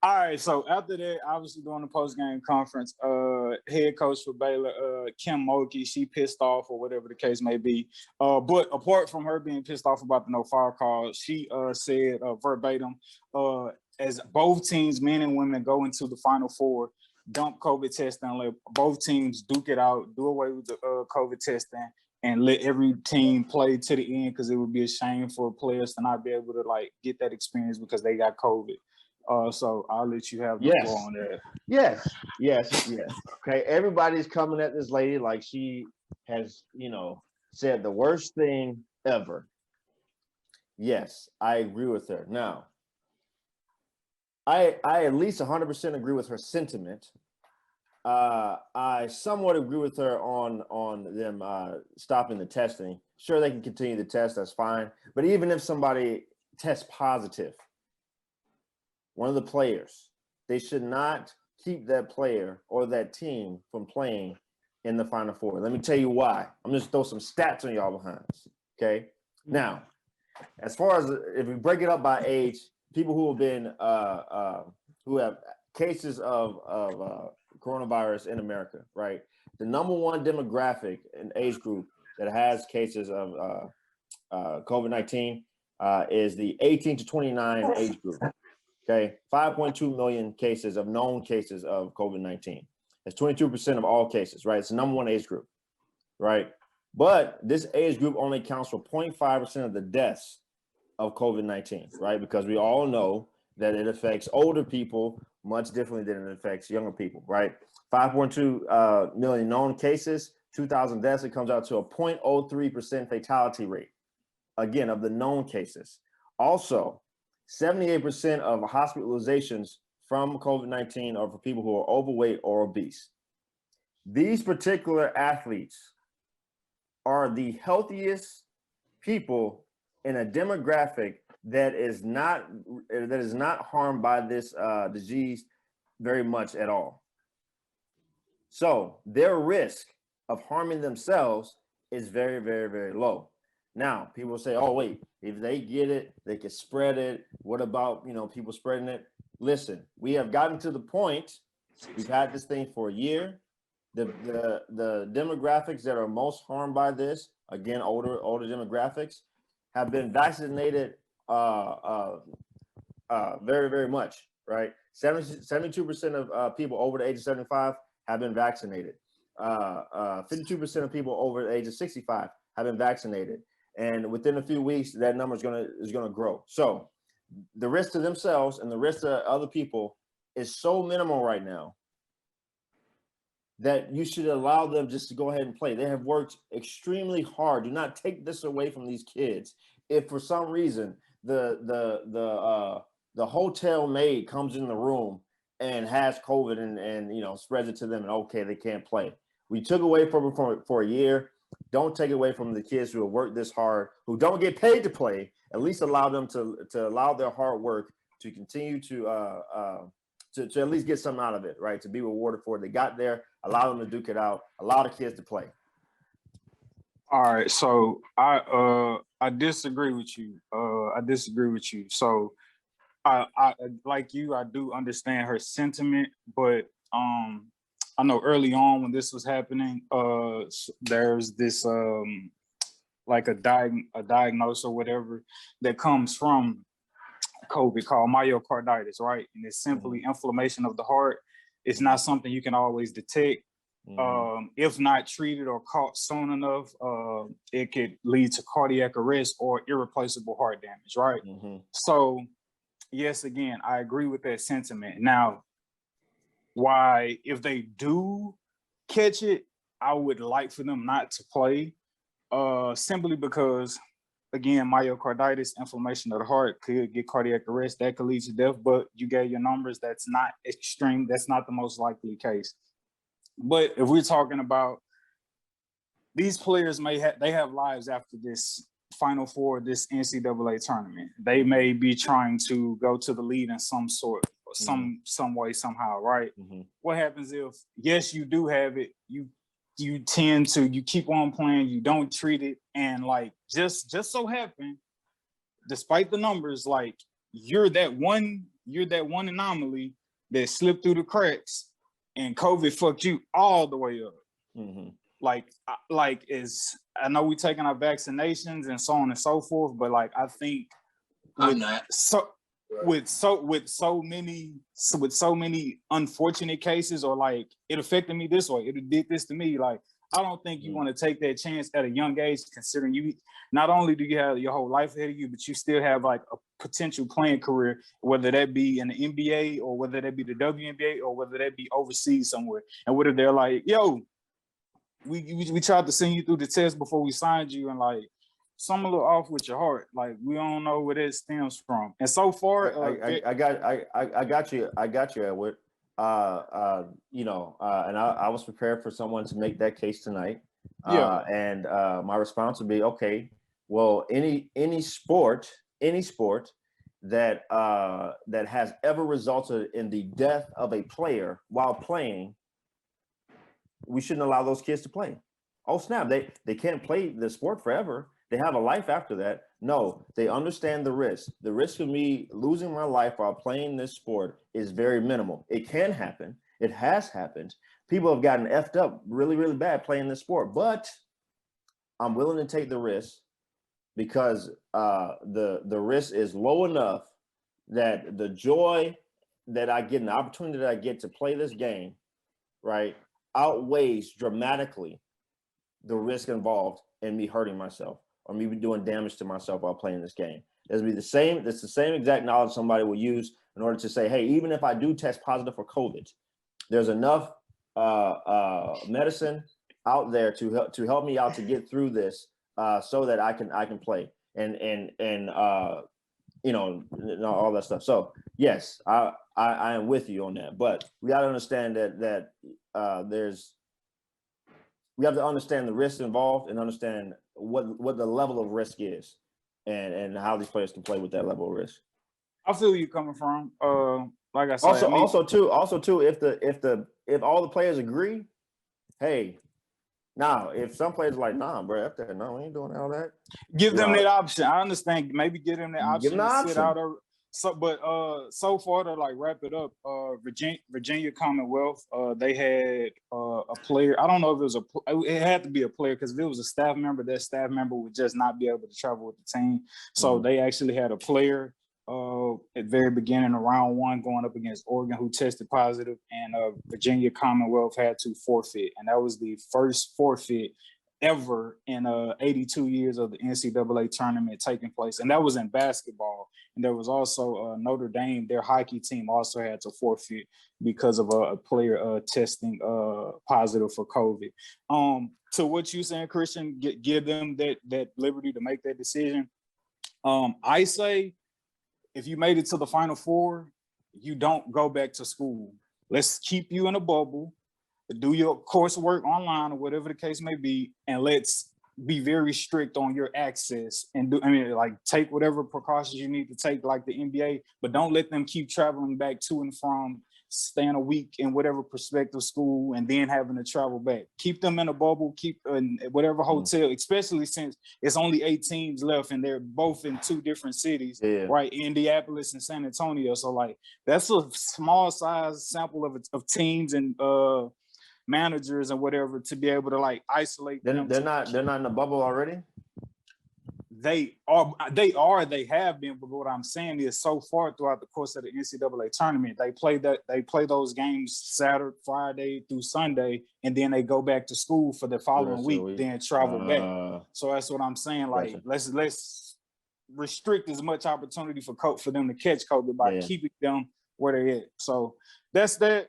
All right, so after that, obviously during the post-game conference, head coach for Baylor, Kim Mulkey, she pissed off or whatever the case may be. But apart from her being pissed off about the no foul call, she said verbatim, as both teams, men and women, go into the Final Four, dump COVID testing, let both teams duke it out, do away with the COVID testing, and let every team play to the end, because it would be a shame for players to not be able to like get that experience because they got COVID. So I'll let you have the floor on that. Yes. Okay, everybody's coming at this lady like she has, said the worst thing ever. Yes, I agree with her. Now, I at least 100% agree with her sentiment. I somewhat agree with her on them stopping the testing. Sure, they can continue the test. That's fine. But even if somebody tests positive, one of the players, they should not keep that player or that team from playing in the Final Four. Let me tell you why. I'm just throw some stats on y'all behinds. Okay. Now, as far as if we break it up by age, people who have been who have cases of coronavirus in America, right? The number one demographic and age group that has cases of COVID-19 is the 18 to 29 age group. Okay, 5.2 million cases of known cases of COVID-19. That's 22% of all cases, right? It's the number one age group, right? But this age group only counts for 0.5% of the deaths of COVID-19, right? Because we all know that it affects older people much differently than it affects younger people, right? 5.2 million known cases, 2,000 deaths. It comes out to a 0.03% fatality rate, again, of the known cases. Also, 78% of hospitalizations from COVID-19 are for people who are overweight or obese. These particular athletes are the healthiest people in a demographic that is not harmed by this disease very much at all. So their risk of harming themselves is very, very, very low. Now, people say, oh, wait, if they get it, they can spread it. What about, people spreading it? Listen, we have gotten to the point, we've had this thing for a year. The demographics that are most harmed by this, again, older demographics, have been vaccinated very, very much, right? 72% of people over the age of 75 have been vaccinated. 52% of people over the age of 65 have been vaccinated. And within a few weeks, that number is gonna grow. So the risk to themselves and the risk to other people is so minimal right now that you should allow them just to go ahead and play. They have worked extremely hard. Do not take this away from these kids. If for some reason the hotel maid comes in the room and has COVID and spreads it to them, and okay, they can't play. We took away from them for a year. Don't take away from the kids who have worked this hard, who don't get paid to play. At least allow them to allow their hard work to continue to at least get something out of it, right? To be rewarded for it. They got there. Allow them to duke it out. Allow the kids to play. All right, so I disagree with you. So I like you. I do understand her sentiment, but I know early on when this was happening, there's this like a diagnosis or whatever that comes from COVID called myocarditis, right? And it's simply inflammation of the heart. It's not something you can always detect. If not treated or caught soon enough, it could lead to cardiac arrest or irreplaceable heart damage, right? So yes, again, I agree with that sentiment. Now, why, if they do catch it, I would like for them not to play, simply because, again, myocarditis, inflammation of the heart, could get cardiac arrest. That could lead to death, but you gave your numbers. That's not extreme. That's not the most likely case. But if we're talking about these players, they have lives after this Final Four, this NCAA tournament. They may be trying to go to the lead in some sort, some way, somehow, right? What happens if, yes, you do have it, you tend to, you keep on playing, you don't treat it, and like just so happen, despite the numbers, like you're that one you're that one anomaly that slipped through the cracks, and COVID fucked you all the way up. Mm-hmm. Like is I know we taking our vaccinations and so on and so forth, but like I think with so many unfortunate cases, or like it affected me this way, it did this to me. Like I don't think you want to take that chance at a young age, considering you not only do you have your whole life ahead of you, but you still have like a potential playing career, whether that be in the NBA or whether that be the WNBA or whether that be overseas somewhere. And whether they're like, yo, we tried to send you through the test before we signed you, and like some a little off with your heart. Like we don't know where that stems from. And so far, I got you, Edward. You know, and I was prepared for someone to make that case tonight. And my response would be, okay, well, any sport that that has ever resulted in the death of a player while playing, we shouldn't allow those kids to play. Oh snap, they can't play the sport forever. They have a life after that. No, they understand the risk. The risk of me losing my life while playing this sport is very minimal. It can happen. It has happened. People have gotten effed up really, really bad playing this sport, but I'm willing to take the risk because the risk is low enough that the joy that I get and the opportunity that I get to play this game, right, outweighs dramatically the risk involved in me hurting myself or me doing damage to myself while playing this game. It's the same exact knowledge somebody will use in order to say, hey, even if I do test positive for COVID, there's enough medicine out there to help me out to get through this, so that I can play and you know, all that stuff. So yes, I am with you on that, but we got to understand that we have to understand the risks involved and understand what the level of risk is and how these players can play with that level of risk. I feel you coming from. Like I said, also too, if all the players agree, hey, now if some players are like, nah, bro, after that, no, we ain't doing all that. Give them that option. I understand. Maybe give them that option to sit out. So far to like wrap it up, Virginia Commonwealth, they had a player. I don't know if it had to be a player, because if it was a staff member, that staff member would just not be able to travel with the team. So they actually had a player at the very beginning of round one going up against Oregon who tested positive, and Virginia Commonwealth had to forfeit, and that was the first forfeit ever in 82 years of the NCAA tournament taking place, and that was in basketball. And there was also Notre Dame, their hockey team also had to forfeit because of a player testing positive for COVID. To what you saying, Christian, give them that liberty to make that decision. I say, if you made it to the Final Four, you don't go back to school. Let's keep you in a bubble, do your coursework online or whatever the case may be, and let's be very strict on your access and take whatever precautions you need to take, like the NBA, but don't let them keep traveling back to and from, staying a week in whatever prospective school and then having to travel back. Keep them in a bubble, keep in whatever hotel, especially since it's only 8 teams left and they're both in 2 different cities, right? Indianapolis and San Antonio. So like that's a small size sample of teams and managers and whatever to be able to like isolate them. They're not in the bubble already. They have been, but what I'm saying is, so far throughout the course of the NCAA tournament, they play those games Saturday, Friday through Sunday, and then they go back to school for the following week, then travel back. So that's what I'm saying. Like, gotcha. Let's restrict as much opportunity for them to catch COVID by keeping them where they're at. So that's that.